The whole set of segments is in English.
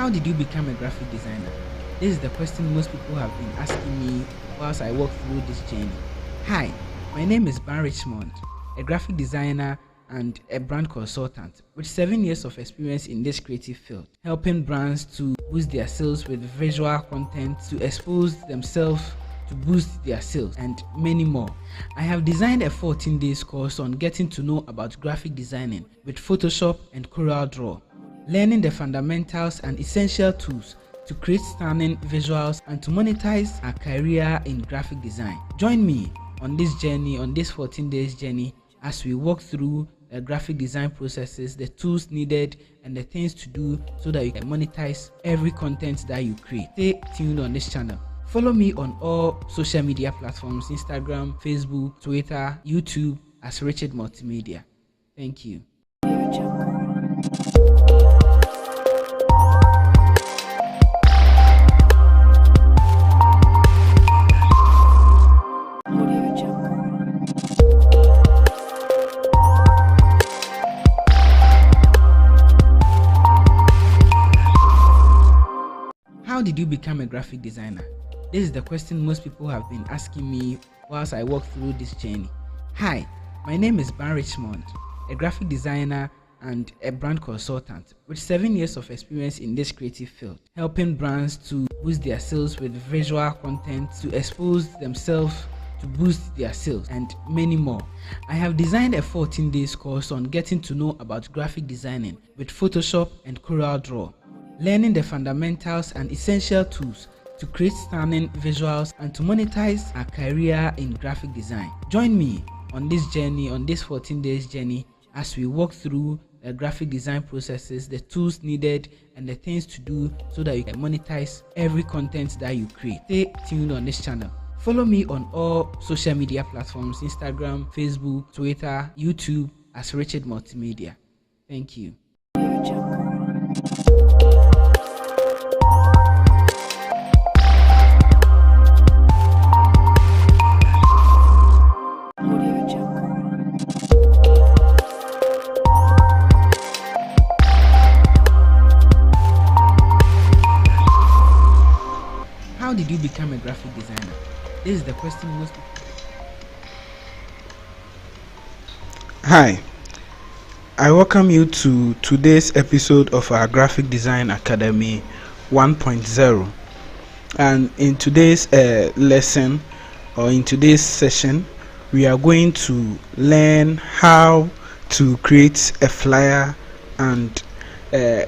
How did you become a graphic designer? This is the question most people have been asking me whilst I walk through this journey. Hi, my name is Ban Richmond, a graphic designer and a brand consultant with 7 years of experience in this creative field, helping brands to boost their sales with visual content, to expose themselves to boost their sales, and many more. I have designed a 14 days course on getting to know about graphic designing with Photoshop and CorelDRAW, learning the fundamentals and essential tools to create stunning visuals and to monetize a career in graphic design. Join me on this journey, on this 14 days journey, as we walk through the graphic design processes, the tools needed, and the things to do so that you can monetize every content that you create. Stay tuned on this channel. Follow me on all social media platforms: Instagram, Facebook, Twitter, YouTube as Richard Multimedia. Thank you. How did you become a graphic designer? This is the question most people have been asking me whilst I walk through this journey. Hi, my name is Ban Richmond, a graphic designer and a brand consultant with 7 years of experience in this creative field, helping brands to boost their sales with visual content, to expose themselves to boost their sales, and many more. I have designed a 14 days course on getting to know about graphic designing with Photoshop and CorelDRAW, learning the fundamentals and essential tools to create stunning visuals and to monetize a career in graphic design. Join me on this journey, on this 14 days journey, as we walk through the graphic design processes, the tools needed, and the things to do so that you can monetize every content that you create. Stay tuned on this channel. Follow me on all social media platforms: Instagram, Facebook, Twitter, YouTube as Richard Multimedia. Thank you. How did you become a graphic designer? This is the question most people. Hi, I welcome you to today's episode of our Graphic Design Academy 1.0. And in today's lesson, or in today's session, we are going to learn how to create a flyer and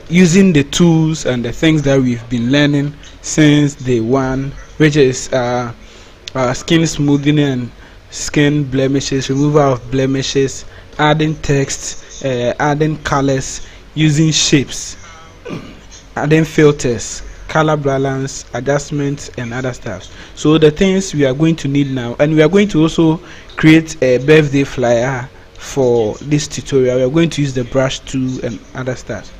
using the tools and the things that we've been learning since day one, which is skin smoothing and skin blemishes, removal of blemishes, adding text, adding colors, using shapes, adding filters, color balance, adjustments, and other stuff. So the things we are going to need now, and we are going to also create a birthday flyer for this tutorial. We are going to use the brush tool and other stuff.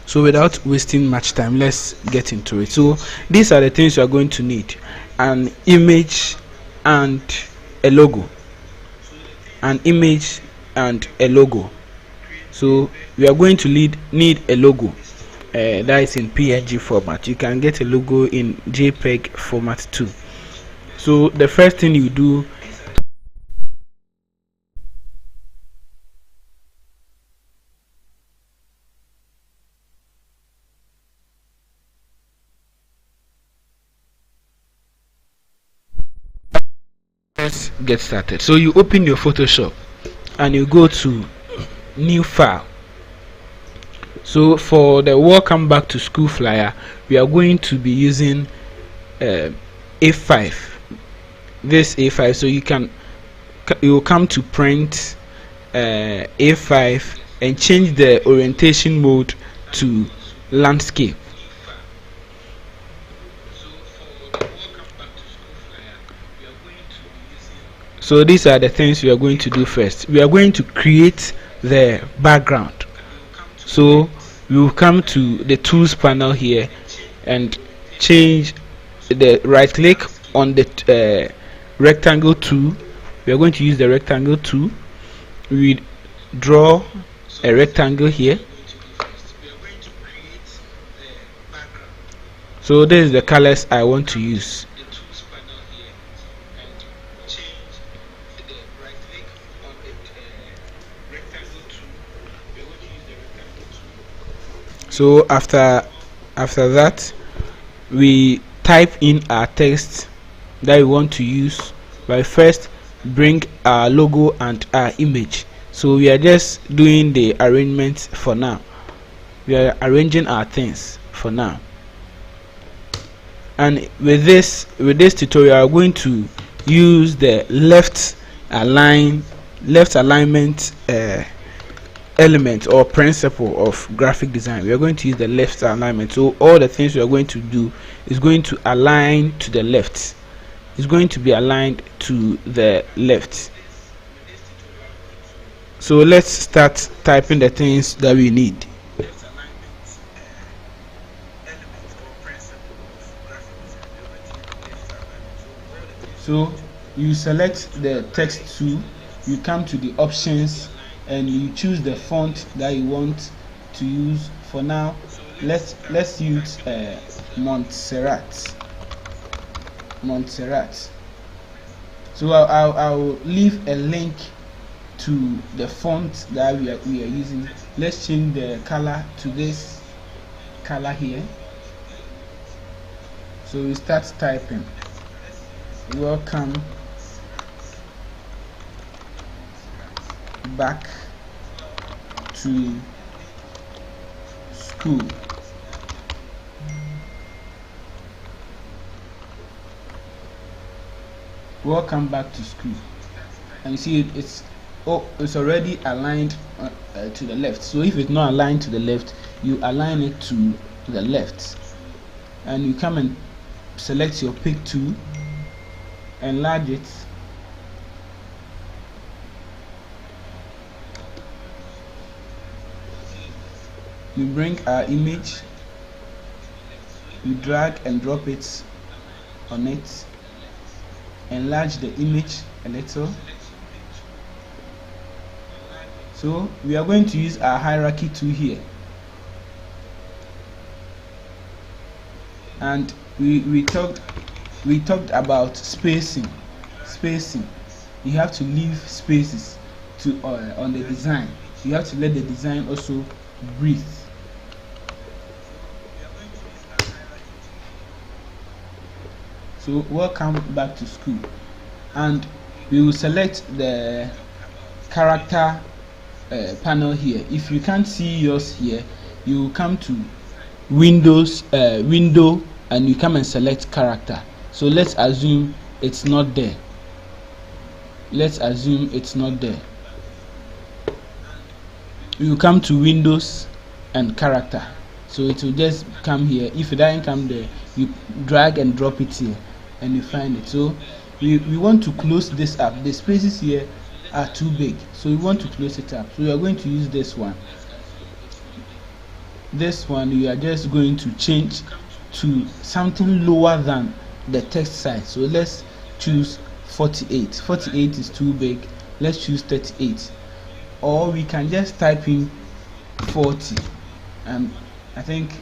So without wasting much time, let's get into it. So these are the things you are going to need: an image and a logo. An image and a logo. So we are going to need a logo that is in PNG format. You can get a logo in JPEG format too. So the first thing you do, let's get started. So you open your Photoshop and you go to new file. So for the welcome back to school flyer, we are going to be using A5, this A5. So you will come to print A5 and change the orientation mode to landscape. So these are the things we are going to do first. We are going to create the background. So we will come to the tools panel here and change the right click on the rectangle tool. We are going to use the rectangle tool. We draw a rectangle here. So this is the colors I want to use. So after that, we type in our text that we want to use. But first, bring our logo and our image. So we are just doing the arrangement for now. We are arranging our things for now. And with this tutorial, we're going to use the left alignment element or principle of graphic design. We are going to use the left alignment. So all the things we are going to do is going to align to the left. It's going to be aligned to the left. So let's start typing the things that we need. So you select the text tool, you come to the options and you choose the font that you want to use. For now, let's use Montserrat. So I'll leave a link to the font that we are using. Let's change the color to this color here. So we start typing. Welcome back to school. Welcome back to school. And you see it's already aligned to the left. So if it's not aligned to the left, you align it to the left, and you come and select your pick tool, enlarge it, you bring our image, you drag and drop it on it, enlarge the image a little. So we are going to use our hierarchy tool here, and we talked about spacing. You have to leave spaces to on the design. You have to let the design also breathe. So welcome back to school, and we will select the character panel here. If you can't see yours here, you will come to window, and you come and select character. So let's assume it's not there. You come to windows and character, so it will just come here. If it doesn't come there, you drag and drop it here and you find it. So we want to close this up. The spaces here are too big, so we want to close it up. So we are going to use this one. We are just going to change to something lower than the text size. So let's choose 48. 48 is too big. Let's choose 38, or we can just type in 40, and I think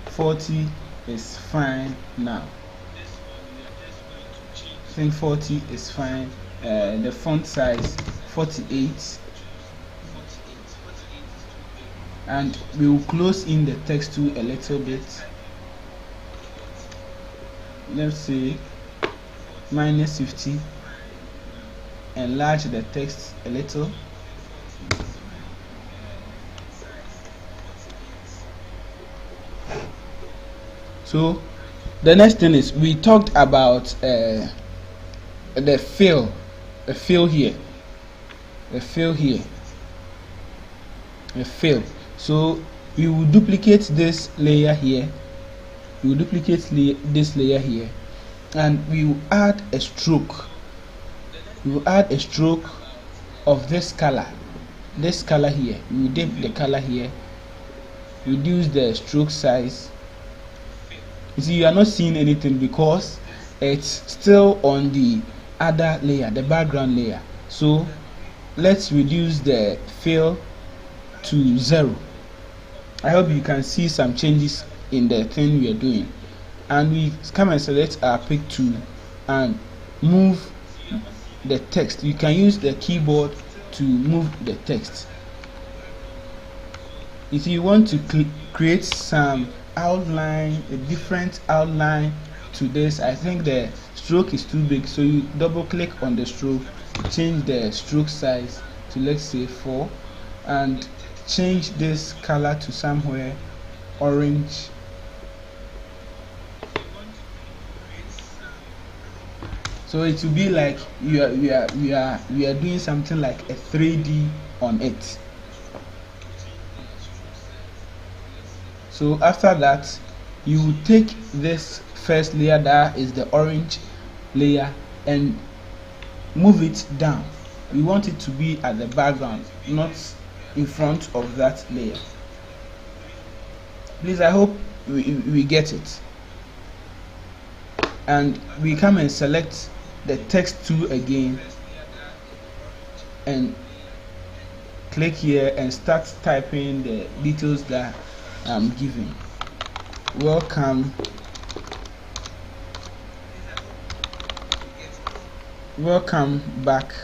40 is fine now. I think 40 is fine. The font size 48, and we will close in the text tool a little bit. Let's say -50. Enlarge the text a little. So the next thing is, we talked about the fill here. So we will duplicate this layer here. And we will add a stroke. Of this color here. We will dip the color here, reduce the stroke size. You see, you are not seeing anything because it's still on the other layer, the background layer. So let's reduce the fill to 0. I hope you can see some changes in the thing we are doing. and we come and select our pick tool and move the text. You can use the keyboard to move the text. If you want to create some outline, a different outline to this, I think the stroke is too big, so you double click on the stroke, change the stroke size to, let's say, 4, and change this color to somewhere orange. So it will be like we are doing something like a 3D on it. So after that, you will take this first layer, that is the orange layer, and move it down. We want it to be at the background, not in front of that layer. Please, I hope we get it. And we come and select the text tool again and click here and start typing the details that I'm giving. Welcome back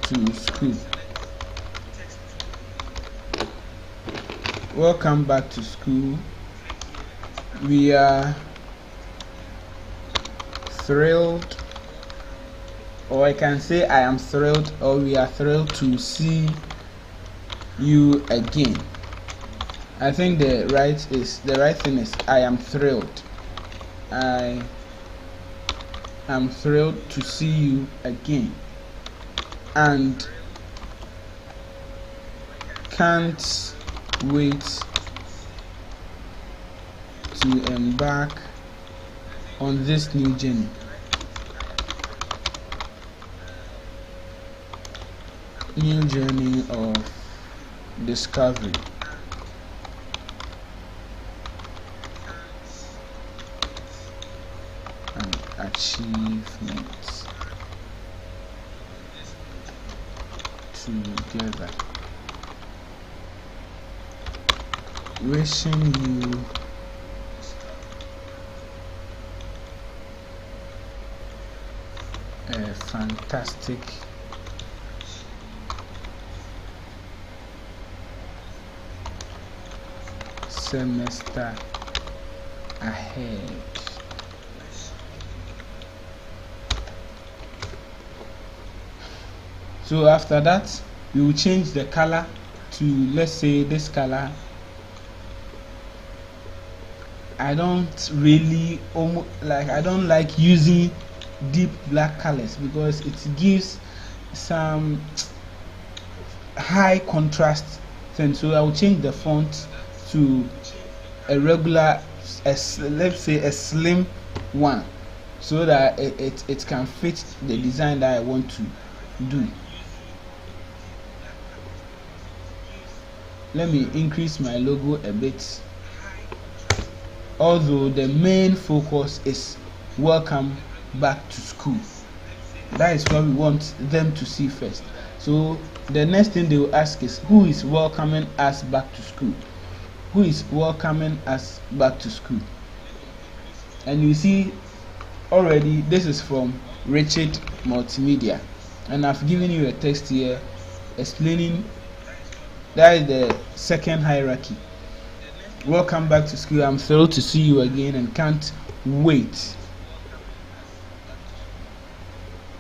to school. Welcome back to school. We are thrilled, or I can say I am thrilled, or we are thrilled to see you again. I think the right thing is I am thrilled. I am thrilled to see you again, and can't wait to embark on this new journey. Of discovery. And achievements together. Wishing you a fantastic semester ahead. So after that, we will change the color to, let's say, this color. I don't really I don't like using deep black colors because it gives some high contrast thing. So I will change the font to a regular, let's say a slim one, so that it can fit the design that I want to do. Let me increase my logo a bit, although the main focus is welcome back to school. That is what we want them to see first. So the next thing they will ask is, who is welcoming us back to school? Who is welcoming us back to school? And you see already this is from Richard Multimedia, and I've given you a text here explaining that is the second hierarchy. Welcome back to school. I'm thrilled to see you again and can't wait.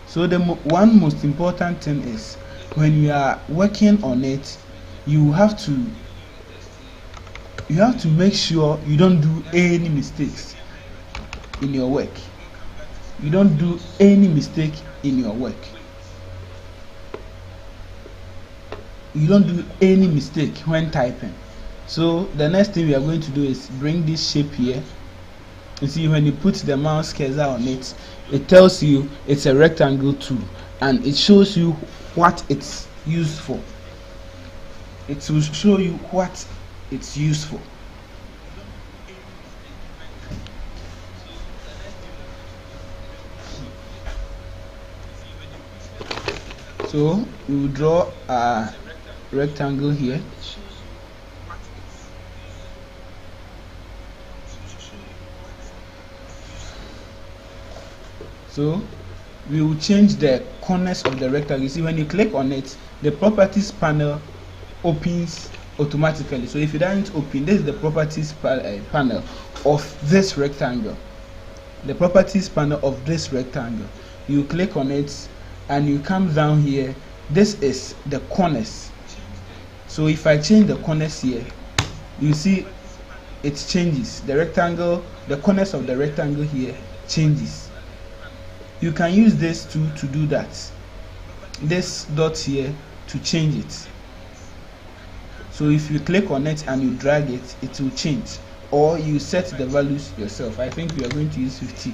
So the one most important thing is, when you are working on it, you have to make sure you don't do any mistakes in your work. You don't do any mistake in your work. You don't do any mistake when typing. So the next thing we are going to do is bring this shape here. You see, when you put the mouse cursor on it, it tells you it's a rectangle tool, and it shows you what it's used for. It will show you what it's used for. So we will draw a rectangle here. So we will change the corners of the rectangle. You see, when you click on it, the properties panel opens automatically. So if it doesn't open, this is the properties panel of this rectangle. The properties panel of this rectangle. You click on it and you come down here. This is the corners. So if I change the corners here, you see it changes. The rectangle, the corners of the rectangle here changes. You can use this to do that. This dot here to change it. So if you click on it and you drag it, it will change. Or you set the values yourself. I think we are going to use 50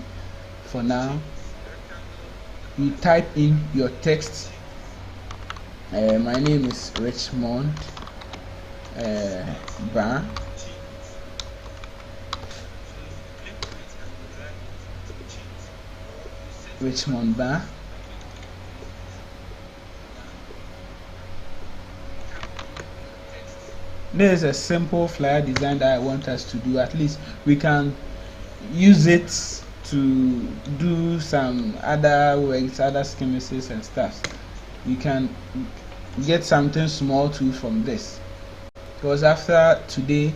for now. You type in your text. My name is Richmond Bar. Richmond Bar. This is a simple flyer design that I want us to do. At least we can use it to do some other works, other schematics and stuff. We can get something small too from this, because after today,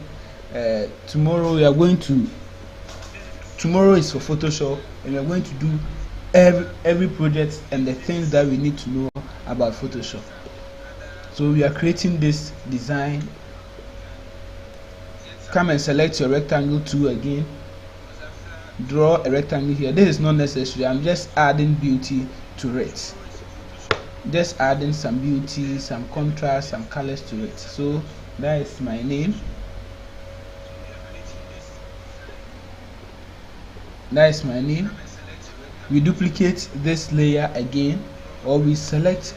tomorrow we are going to. Tomorrow is for Photoshop, and we are going to do every project and the things that we need to know about Photoshop. So we are creating this design. Come and select your rectangle tool again. Draw a rectangle here. This is not necessary. I'm just adding beauty to it. Just adding some beauty, some contrast, some colors to it. So that is my name. That is my name. We duplicate this layer again, or we select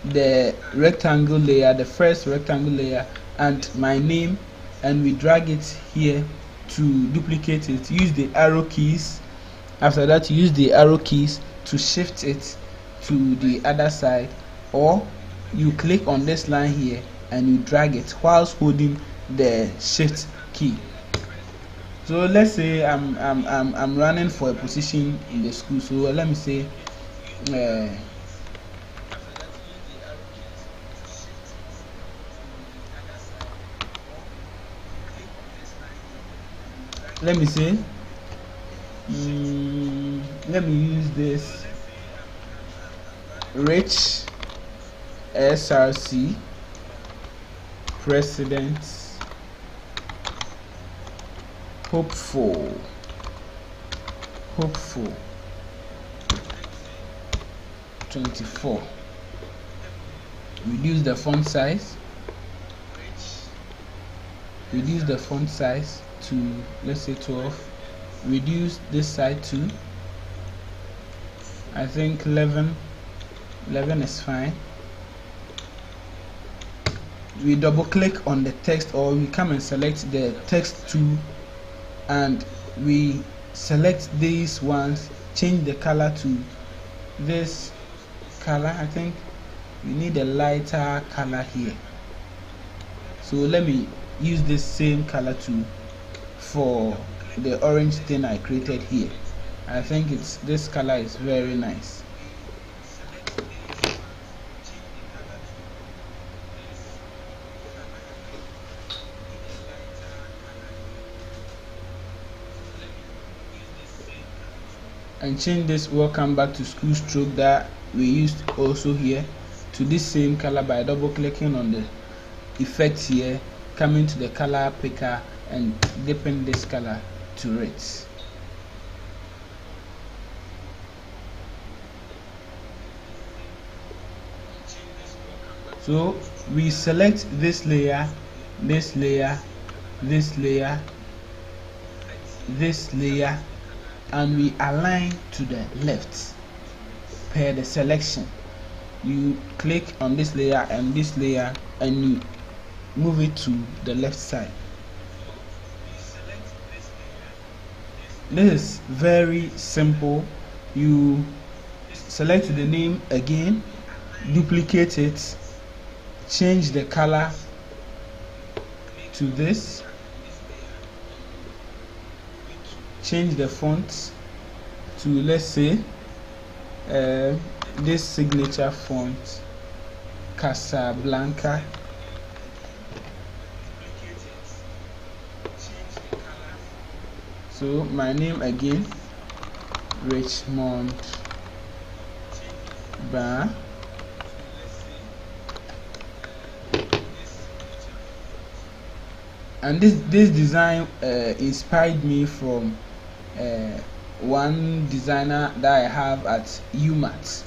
the rectangle layer, the first rectangle layer, and my name, and we drag it here to duplicate it. Use the arrow keys. After that, use the arrow keys to shift it to the other side, or you click on this line here and you drag it whilst holding the shift key. So let's say I'm running for a position in the school. So let me say let me use this Rich SRC President hopeful 24. Reduce the font size. Reduce the font size to, let's say, 12. Reduce this side to, I think 11 is fine. We double click on the text, or we come and select the text tool, and we select these ones, change the color to this color. I think we need a lighter color here, so let me use this same color too for the orange thing I created here. I think this color is very nice. And change this welcome back to school stroke that we used also here to this same color by double clicking on the effect here, coming to the color picker and dipping this color to it. So we select this layer, this layer, this layer, this layer, and we align to the left per the selection. You click on this layer and you move it to the left side. This is very simple. You select the name again, duplicate it, change the color to this, change the font to, let's say, this signature font, Casablanca. So my name again, Richmond Bar. And this design inspired me from one designer that I have at UMAT,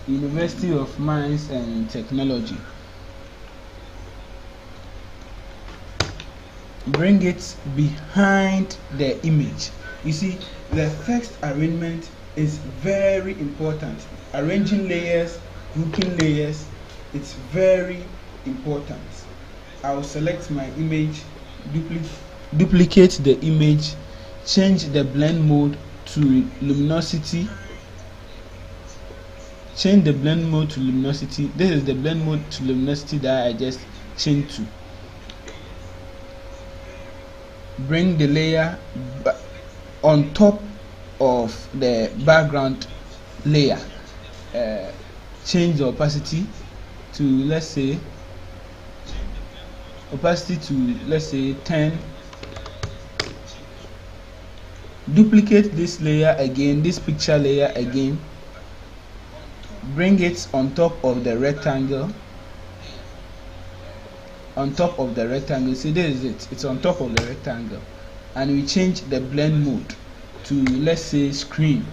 University of Mines and Technology. Bring it behind the image. You see, the text arrangement is very important. Arranging layers, grouping layers, it's very important. I'll select my image, duplicate the image, change the blend mode to luminosity. Change the blend mode to luminosity. This is the blend mode to luminosity that I just changed to. Bring the layer on top of the background layer. Change the opacity to, let's say, 10. Duplicate this layer again, this picture layer again. Bring it on top of the rectangle. On top of the rectangle. See, this is it. It's on top of the rectangle. And we change the blend mode to, let's say, screen.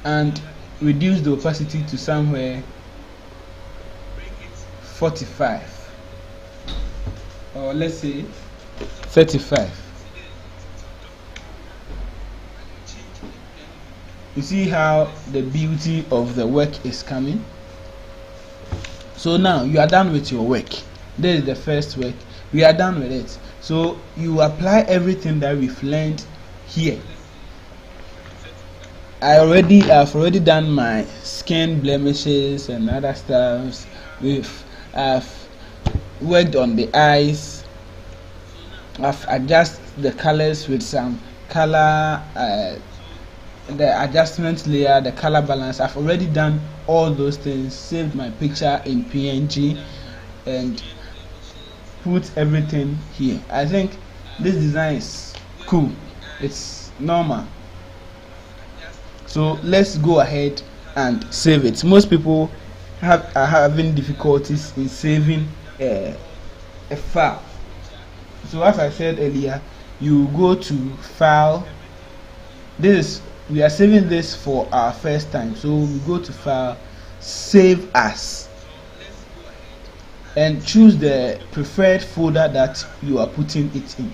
And reduce the opacity to somewhere 45, or let's say 35. You see how the beauty of the work is coming. So now you are done with your work. This is the first work. We are done with it. So you apply everything that we've learned here. I've already done my skin blemishes and other stuffs. I've worked on the eyes. I've adjusted the colors with some color, the adjustment layer, the color balance. I've already done all those things. Saved my picture in PNG and put everything here. I think this design is cool. It's normal. So let's go ahead and save it. Most people are having difficulties in saving a file. So as I said earlier, you go to file. We are saving this for our first time. So we go to file, save as, and choose the preferred folder that you are putting it in.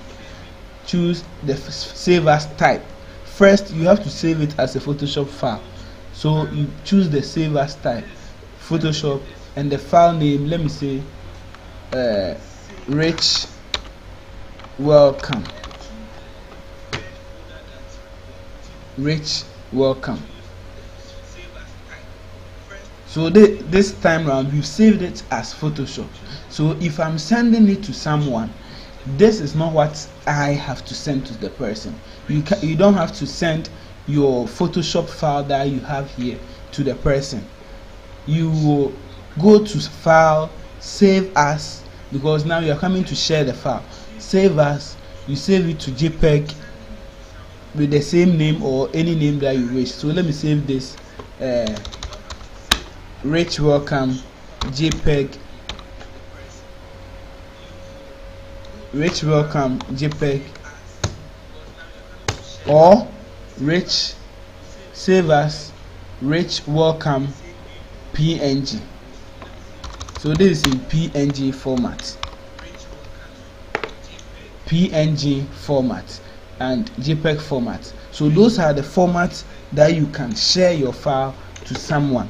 Choose the save as type. First, you have to save it as a Photoshop file. So you choose the save as type, Photoshop, and the file name, let me say Rich Welcome. Rich Welcome. So this time round we've saved it as Photoshop. So if I'm sending it to someone, this is not what I have to send to the person. You don't have to send your Photoshop file that you have here to the person. You will go to file, save as, because now you are coming to share the file. Save as, you save it to JPEG with the same name or any name that you wish. So let me save this Rich Welcome JPEG. Rich Welcome JPEG, or save as Rich Welcome PNG. So this is in PNG format, and JPEG format. So those are the formats that you can share your file to someone.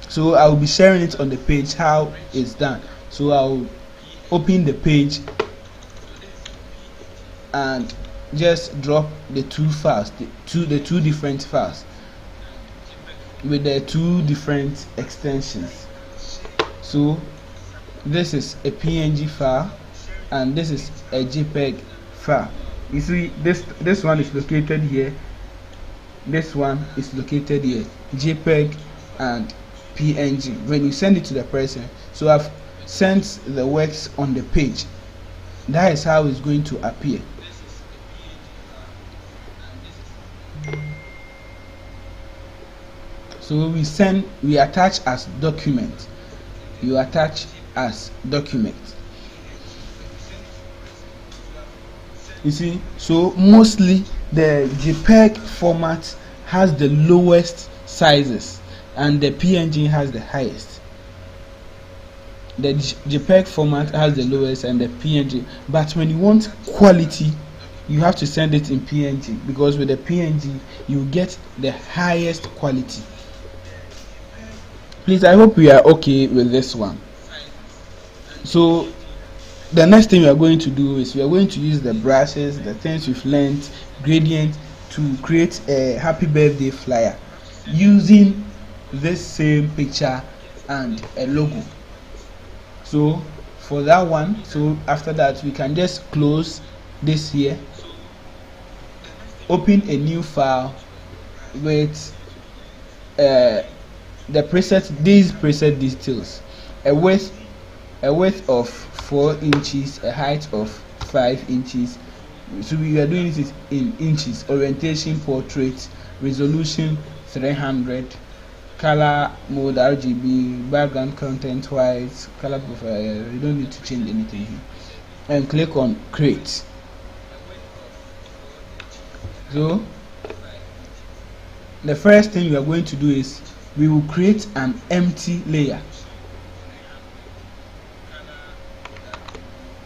So I will be sharing it on the page how it's done. So I'll open the page and just drop the two files, the two different files with the two different extensions. So this is a PNG file and this is a JPEG file. You see, this one is located here, this one is located here, JPEG and PNG. When you send it to the person, so I've sent the works on the page. That is how it's going to appear. So we attach as document. You attach as document. You see, so mostly the JPEG format has the lowest sizes and the PNG has the highest. The JPEG format has the lowest and the PNG, but when you want quality, you have to send it in PNG, because with the PNG you get the highest quality. Please, I hope we are okay with this one. So the next thing we are going to do is we are going to use the brushes, the things we've learned, gradient, to create a happy birthday flyer using this same picture and a logo. So for that one, so after that we can just close this here, open a new file with the preset, these preset details, a width of 4 inches, a height of 5 inches. So we are doing it in inches. Orientation, portrait, resolution 300, color mode RGB, background content white, color profile. You don't need to change anything here, and click on create. So the first thing we are going to do is we will create an empty layer.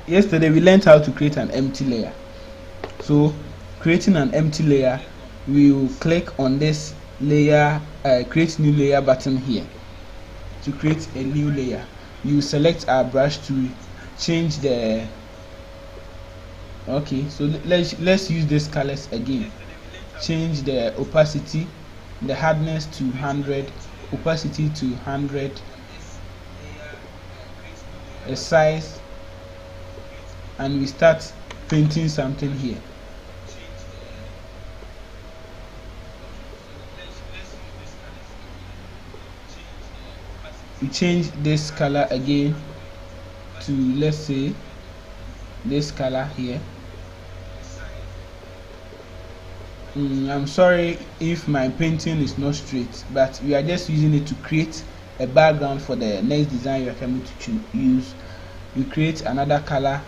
Yesterday we learned how to create an empty layer. So creating an empty layer, we will click on this layer, create new layer button here. To create a new layer, you select our brush to change the, okay, so let's use these colors again. Change the opacity, the hardness to 100, opacity to 100, a size, and we start painting something here. We change this color again to, let's say, this color here. I'm sorry if my painting is not straight, but we are just using it to create a background for the next design you are coming to use. We create another color.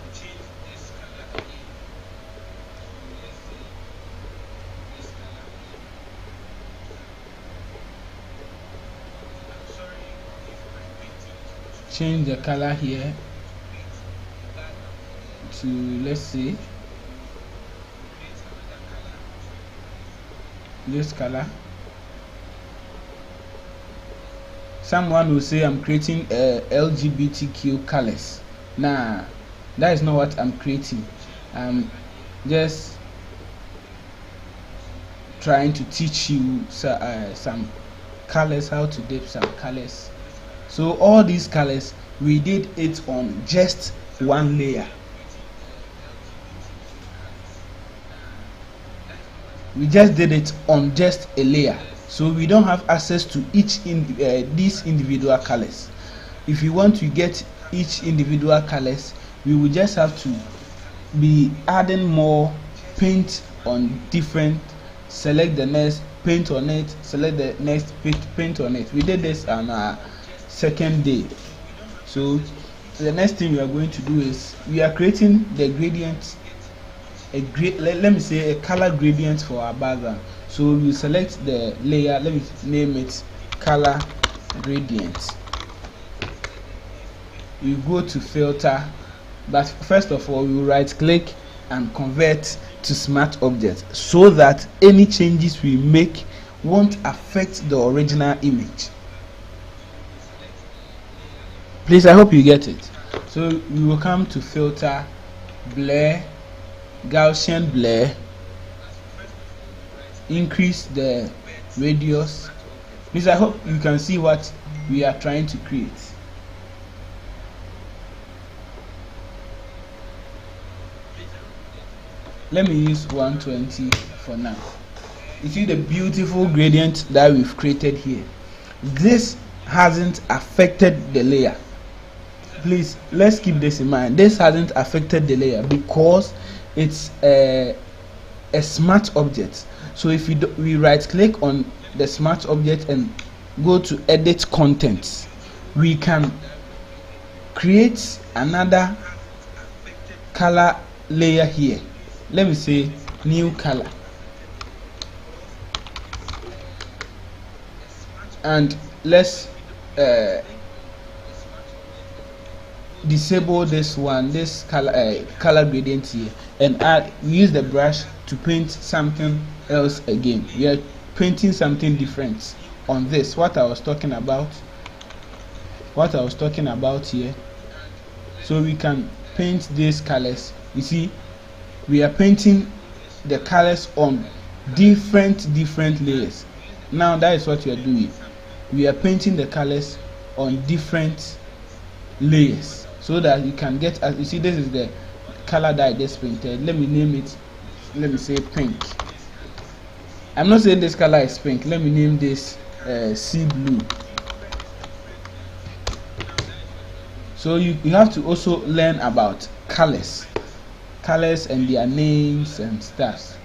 Change the color here to, let's say, this color. Someone will say I'm creating LGBTQ colors. Nah, that is not what I'm creating. I'm just trying to teach you some colors, how to dip some colors. So all these colors, we did it on just one layer. We just did it on just a layer, so we don't have access to each these individual colors. If you want to get each individual colors, we will just have to be adding more paint on different, select the next, paint on it, select the next, paint on it. We did this on our second day. So the next thing we are going to do is we are creating the gradient, let me say a color gradient for our background. So we select the layer, let me name it color gradient. You go to filter, but first of all we will right click and convert to smart object, so that any changes we make won't affect the original image. Please, I hope you get it. So we will come to filter, blur, Gaussian blur, increase the radius. Please, I hope you can see what we are trying to create. let me use 120 for now. You see the beautiful gradient that we've created here. This hasn't affected the layer. Please, let's keep this in mind. This hasn't affected the layer because it's a smart object. So if we right click on the smart object and go to edit contents, we can create another color layer here. Let me say new color, and let's disable this one, this color gradient here, and use the brush to paint something else again. We are painting something different on this, what I was talking about here. So we can paint these colors. You see, we are painting the colors on different layers. Now that is what we are doing. We are painting the colors on different layers so that you can get, as you see, this is the color that I just painted. Let me name it, let me say pink. I'm not saying this color is pink. Let me name this sea blue. So you have to also learn about colors and their names and stuff.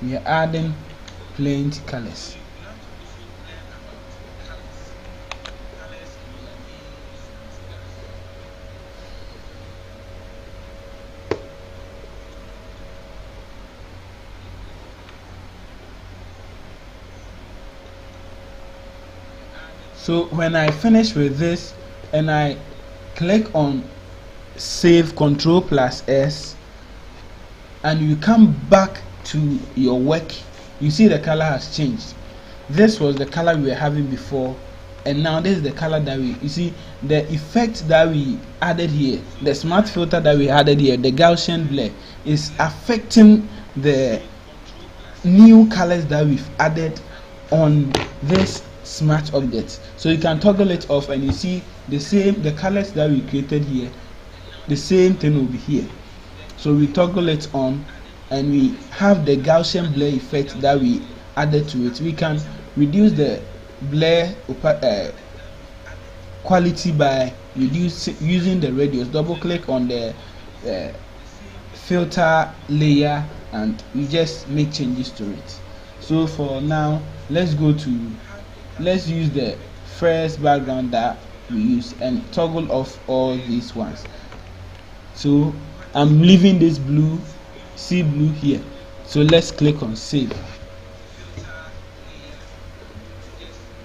We are adding plain colors. So when I finish with this and I click on save, Ctrl+S, and you come back to your work, you see the color has changed. This was the color we were having before, and now this is the color that you see the effect that we added here, the smart filter that we added here, the Gaussian blur, is affecting the new colors that we've added on this smart object. So you can toggle it off and you see the colors that we created here, the same thing will be here. So we toggle it on and we have the Gaussian blur effect that we added to it. We can reduce the blur quality by using the radius. Double click on the filter layer and we just make changes to it. So for now, let's use the first background that we use and toggle off all these ones. So I'm leaving this blue, sea blue here. So let's click on save.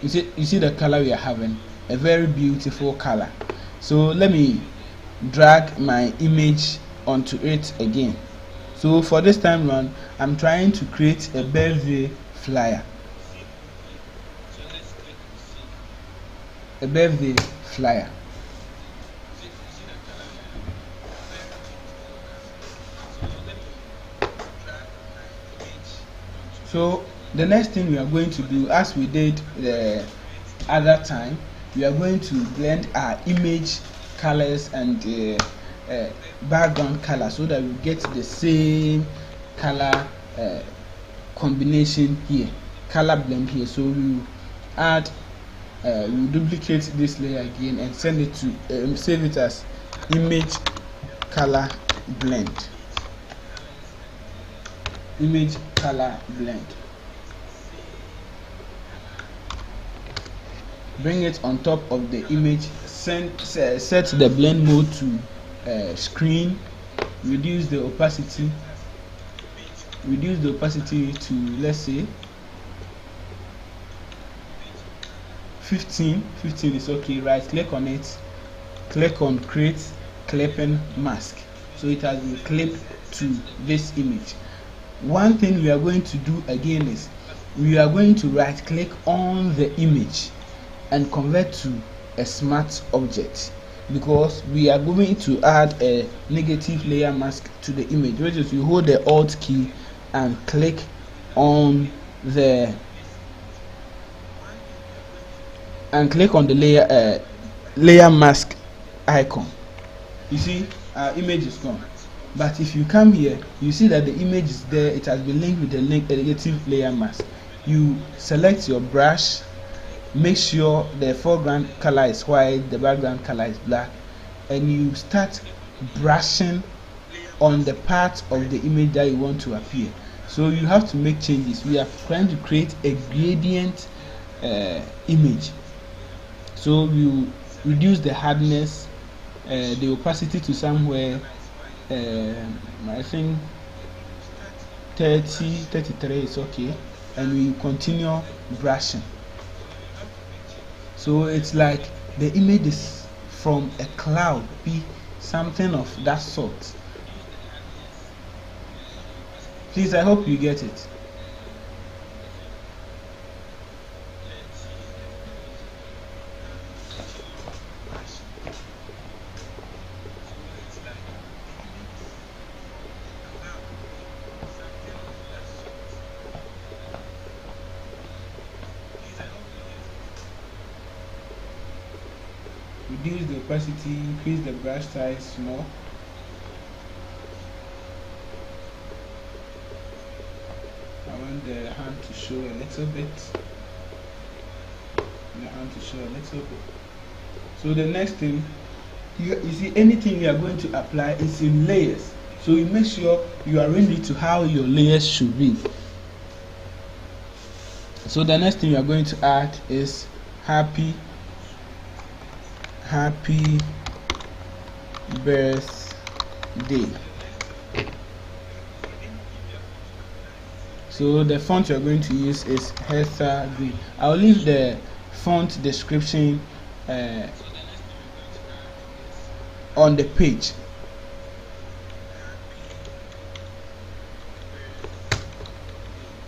You see the color we are having, a very beautiful color. So let me drag my image onto it again. So for this time round, I'm trying to create a birthday flyer. A birthday flyer. So the next thing we are going to do, as we did the other time, we are going to blend our image colors and background color so that we get the same color combination here, color blend here. So we add we'll duplicate this layer again and send it to save it as image color blend. Image color blend. Bring it on top of the image. Set the blend mode to screen. Reduce the opacity. To, let's say, 15 is okay. Right click on it, click on create clipping mask, so it has been clipped to this image. One thing we are going to do again is we are going to right click on the image and convert to a smart object, because we are going to add a negative layer mask to the image, which is you hold the alt key and click on the and click on the layer mask icon. You see our image is gone, but if you come here, you see that the image is there. It has been linked with the negative layer mask. You select your brush, make sure the foreground color is white, the background color is black, and you start brushing on the part of the image that you want to appear. So you have to make changes. We are trying to create a gradient image, so you reduce the hardness, the opacity to somewhere, I think 33 is okay, and we continue brushing. So it's like the image is from a cloud, be something of that sort. Please, I hope you get it. Reduce the opacity, increase the brush size more. I want the hand to show a little bit. So the next thing, you see, anything you are going to apply is in layers. So you make sure you arrange it to how your layers should be. So the next thing you are going to add is happy birthday. So the font you are going to use is Heather Green. I'll leave the font description on the page.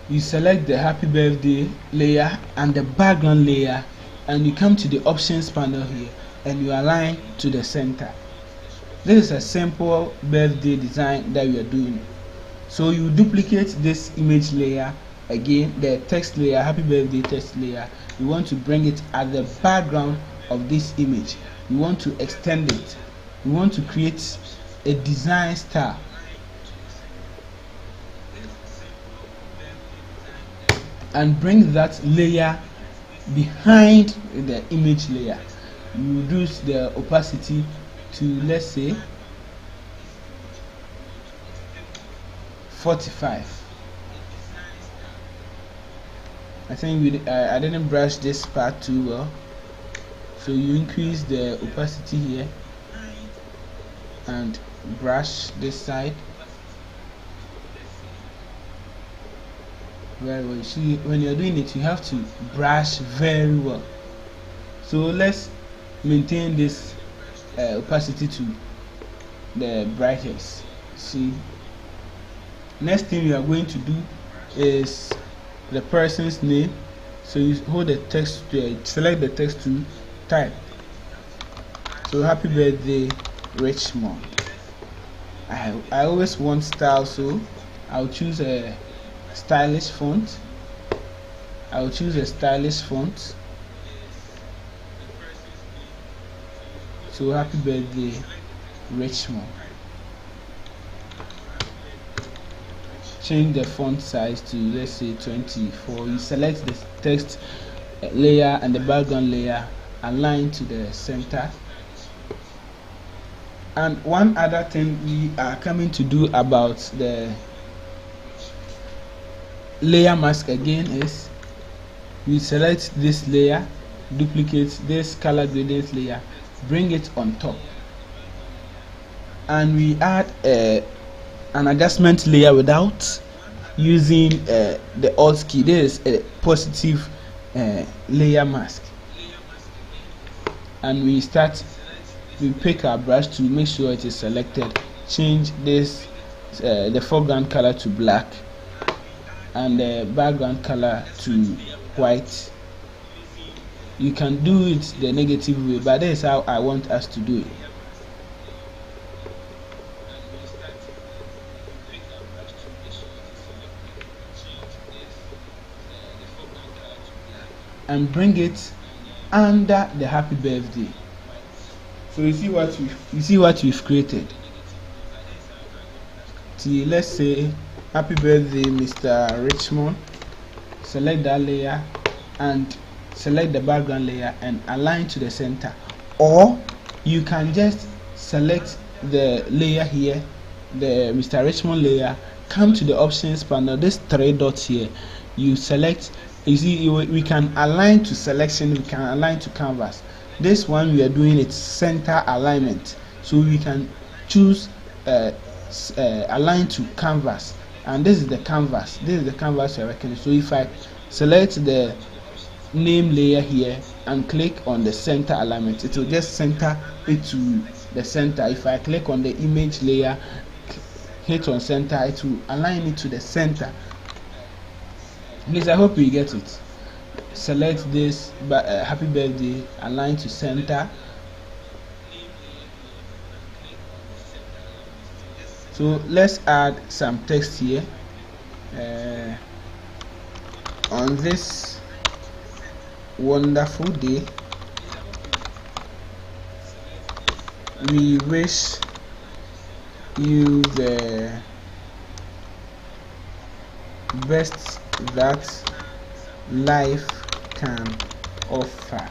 You select the happy birthday layer and the background layer, and you come to the options panel here and you align to the center. This is a simple birthday design that we are doing. So you duplicate this image layer again, the text layer, happy birthday text layer. You want to bring it at the background of this image. You want to extend it. You want to create a design style. And bring that layer behind the image layer. You reduce the opacity to, let's say, 45. I think I didn't brush this part too well, so you increase the opacity here and brush this side very well. You see, when you're doing it, you have to brush very well. So let's maintain this opacity to the brightest. See, next thing you are going to do is the person's name. So you hold the text, select the text to type. So happy birthday Richmond. I always want style, so I'll choose a stylish font. So happy birthday Richmond. Change the font size to, let's say, 24. You select the text layer and the background layer, align to the center. And one other thing we are coming to do about the layer mask again is we select this layer, duplicate this color gradient layer, bring it on top, and we add an adjustment layer without using the Alt key. This is a positive layer mask, and we pick our brush to make sure it is selected, change this the foreground color to black and the background color to white. You can do it the negative way, but that is how I want us to do it. And bring it under the happy birthday. So you see what we've created. Let's say happy birthday Mr. Richmond. Select that layer and select the background layer and align to the center, or you can just select the layer here, the Mr. Richmond layer, come to the options panel, this 3 dots here, you select. You see we can align to selection, we can align to canvas. This one we are doing it center alignment, so we can choose align to canvas, and this is the canvas you're working. So if I select the name layer here and click on the center alignment, it will just center it to the center. If I click on the image layer, hit on center, it will align it to the center. Please, I hope you get it. Select this happy birthday, align to center. So let's add some text here. On this wonderful day, we wish you the best that life can offer.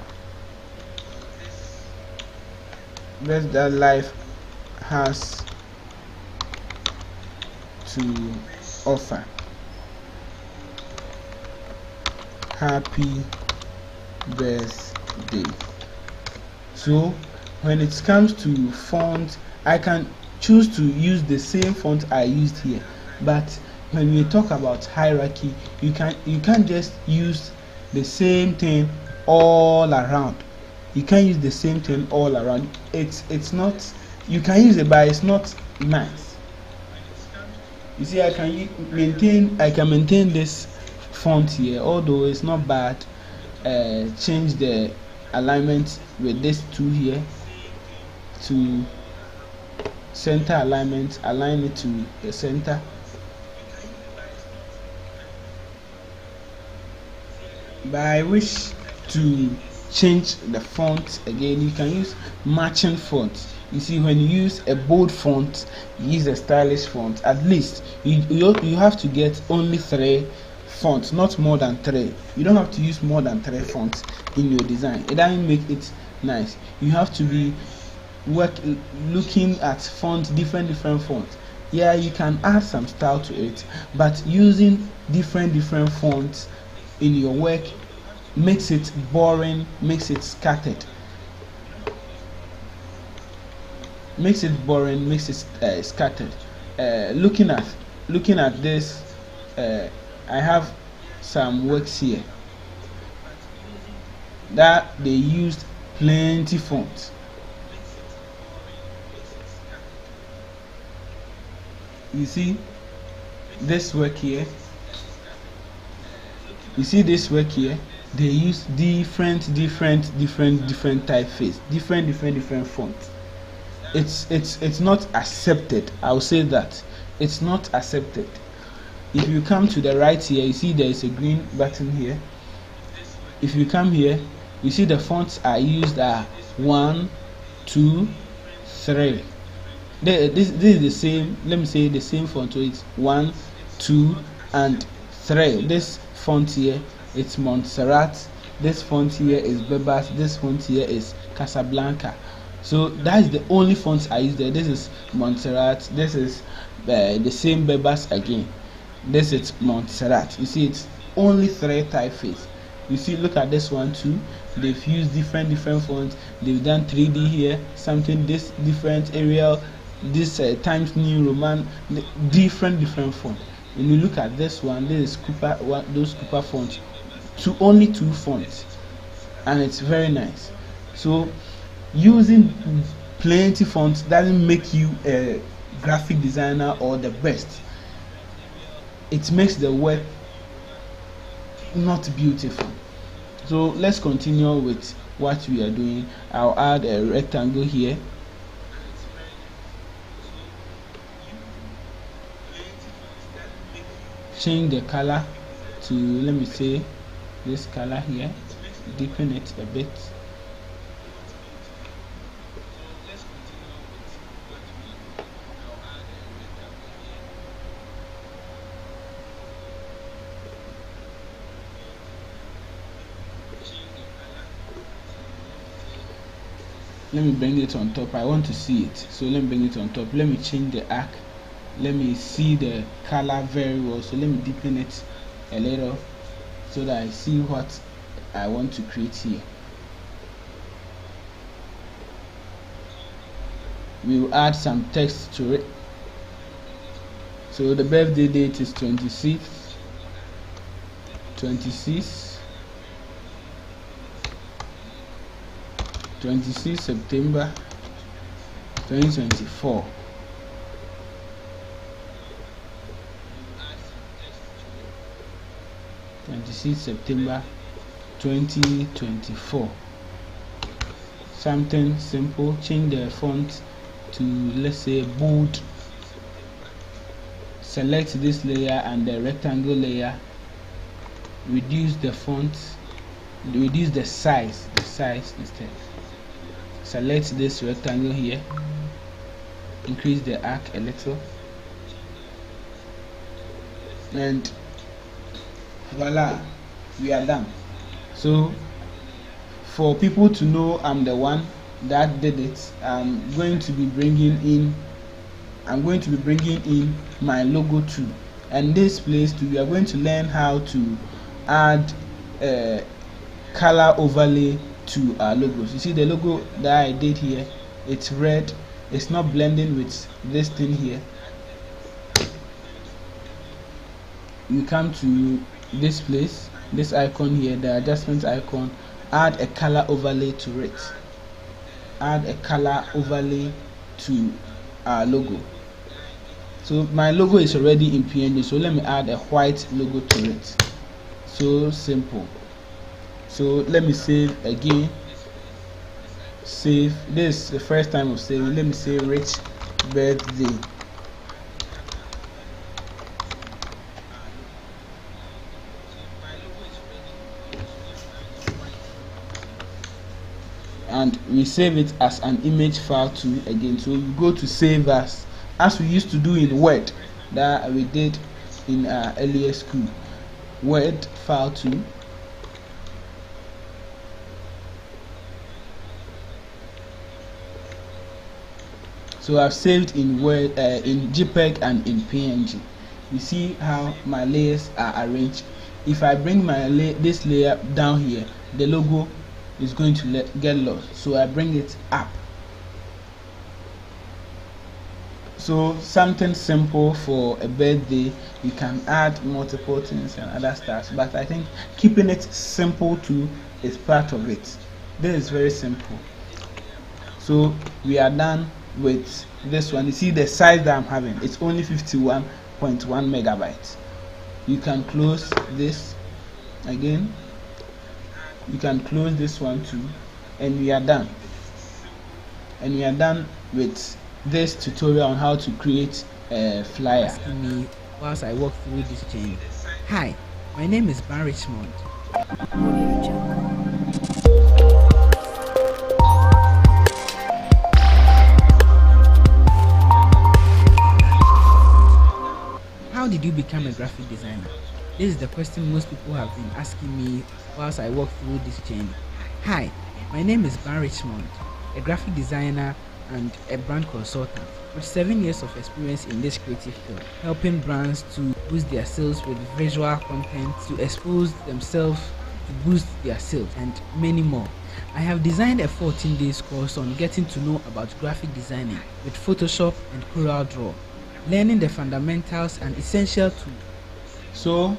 Best that life has to offer. Happy birthday. So when it comes to font, I can choose to use the same font I used here, but when we talk about hierarchy, you can't just use the same thing all around. You can't use the same thing all around. It's not, you can use it, but it's not nice. You see, I can maintain this font here, although it's not bad. Change the alignment with this tool here to center alignment, align it to the center. But I wish to change the font again. You can use matching font. You see, when you use a bold font, you use a stylish font, at least you have to get only 3 fonts, not more than 3. You don't have to use more than 3 fonts in your design. It doesn't make it nice. You have to be looking at fonts, different fonts. Yeah, you can add some style to it, but using different fonts in your work makes it boring, makes it scattered, scattered. Looking at this, I have some works here that they used plenty fonts. You see this work here, they use different typeface, different fonts. It's not accepted. I'll say that it's not accepted. If you come to the right here, you see there is a green button here. If you come here, you see the fonts are used are 1, 2, 3. This is the same. Let me say the same font. So it's 1, 2, and 3. This font here, it's Montserrat. This font here is Bebas. This font here is Casablanca. So that's the only fonts I use there. This is Montserrat. This is the same Bebas again. This is Montserrat. You see, it's only 3 typeface. You see, look at this one too. They've used different fonts. They've done 3D here, something this different, Arial, this Times New Roman, different fonts. When you look at this one, this is Cooper, those Cooper fonts, only 2 fonts, and it's very nice. So using plenty fonts doesn't make you a graphic designer or the best. It makes the work not beautiful. So let's continue with what we are doing. I'll add a rectangle here. Change the color to, let me say, this color here. deepen it a bit. Let me bring it on top. I want to see it, so let me bring it on top. Let me change the arc. Let me see the color very well, so let me deepen it a little so that I see what I want to create here. We will add some text to it. So the birthday date is 26 September 2024. September 2024. Something simple. Change the font to, let's say, bold. Select this layer and the rectangle layer. Reduce the font. Reduce the size instead. Select this rectangle here. Increase the arc a little. And voila, we are done. So for people to know I'm the one that did it, I'm going to be bringing in my logo too, and this place too. We are going to learn how to add a color overlay to our logos. You see the logo that I did here, it's red, it's not blending with this thing here. You come to this place, this icon here, the adjustment icon, add a color overlay to it. Add a color overlay to our logo. So my logo is already in PNG, so let me add a white logo to it. So simple. So let me save again. Save. This is the first time of saving. Let me say rich birthday. And we save it as an image file too again. So you go to save as we used to do in Word that we did in earlier school. Word file too. So I've saved in Word, in JPEG and in PNG. You see how my layers are arranged. If I bring my this layer down here, the logo is going to get lost, so I bring it up. So something simple for a birthday. You can add multiple things and other stuff, but I think keeping it simple too is part of it. This is very simple. So we are done with this one. You see the size that I'm having, it's only 51.1 megabytes. You can close this again. You can close this one too, and we are done. And we are done with this tutorial on how to create a flyer. Asking me whilst I walk through this journey. Hi, my name is Ben Richmond. How did you become a graphic designer? This is the question most people have been asking me whilst I walk through this journey. Hi, my name is Ben Richmond, a graphic designer and a brand consultant with 7 years of experience in this creative field, helping brands to boost their sales with visual content, to expose themselves to boost their sales, and many more. I have designed a 14-day course on getting to know about graphic designing with Photoshop and CorelDRAW, learning the fundamentals and essential tools. So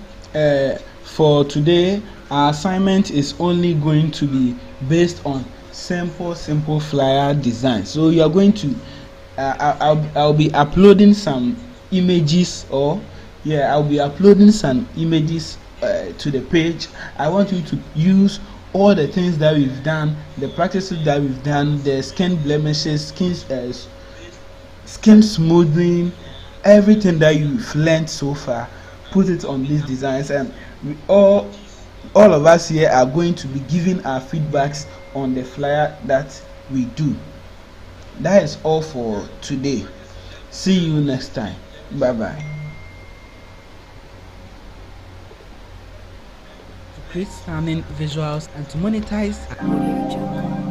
for today, our assignment is only going to be based on simple flyer design. So you are going to I'll be uploading some images, or I'll be uploading some images to the page. I want you to use all the things that we've done, the practices that we've done, the skin blemishes, skin smoothing, everything that you've learned so far. Put it on these designs, and we all all of us here are going to be giving our feedbacks on the flyer that we do. That is all for today. See you next time. Bye bye. To create stunning visuals and to monetize Audio Jungle.